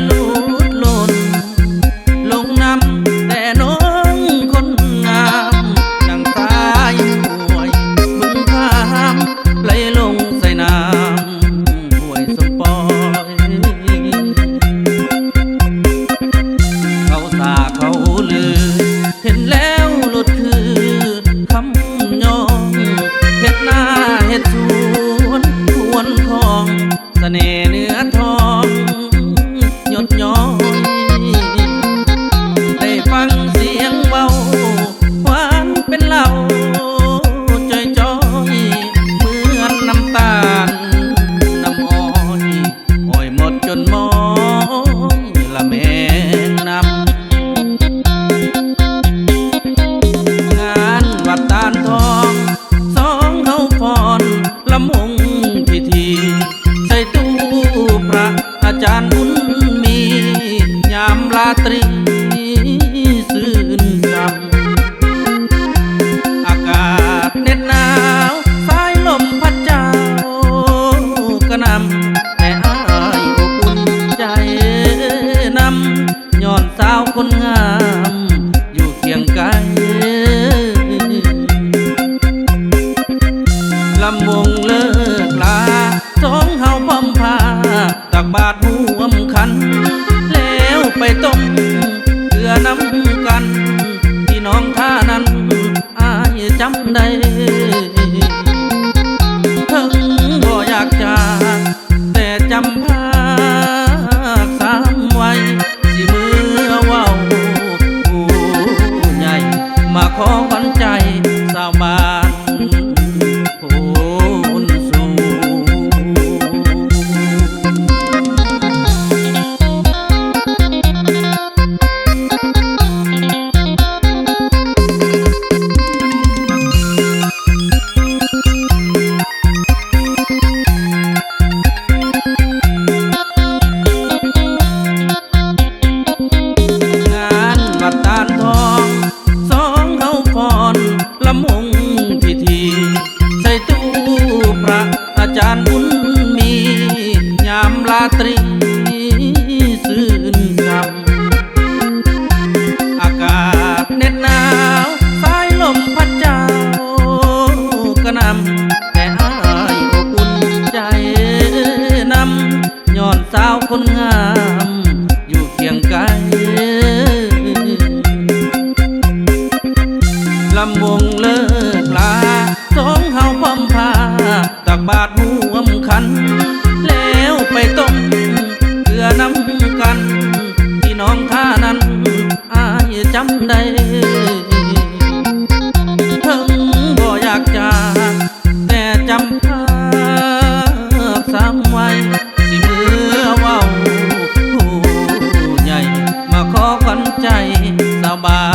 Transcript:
ลุดหล่นลงน้ำแต่น้องคนงามดังสายห่วยบึงพามไหลลงใส่น้ำห่วยสมปอยเขาสาเขาลือเห็นแล้วหลุดคือคำยองเห็ดหน้าเห็ดสวนทวนทองเสน่ห์เนื้อทองหยดย้อยได้ฟังเสียงเบาหวานเป็นเหล้าจอยจอยเหมือนน้ำตาลน้ำอ้อยอ้อยหมดจนมอยละแม่น้ำงานวัดตาลทองสองเฮาฟอนลำวงพิธีใส่ตู้พระอาจารย์บุญมียามราตรีซื่นซ้ำอากาศเหน็ดหนาวสายลมพัดเจ้ากระนำแต่อายอบอุ่นใจนำย้อนสาวคนงามอยู่เคียงไกลลำวงเลิกลาสองเฮาพร้อมพาตักบาตรร่วมขันแล้วไปต้มเกลือน้ำกันที่น้องท่านั้นอายจำได้ถึงบ่อยากจากแต่จำภาคสามไว้สิมือเว้าผู้ใหญ่มาขอขวัญใจสาวบ้านโพนสูงงานวัดตาลทองสองเฮาฟอนลำวงพิธีใส่ตู้พระอาจารย์บุญมียามราตรีซื่นซ้ำอากาศเหน็ดหนาวสายลมพัดเจ้ากระนำแต่อายอบอุ่นใจนำย้อนสาวคนงามอยู่เคียงไกลลำวงเลิกลาสองเฮาพร้อมพาตักบาตรร่วมขันแล้วไปต้มเกลือน้ำกันที่น้องท่านั้นอายจำได้ถึงบ่อยากจากแต่จำภาคสามไว้สิมือเว้าผู้ใหญ่มาขอขวัญใจสาวบ้าน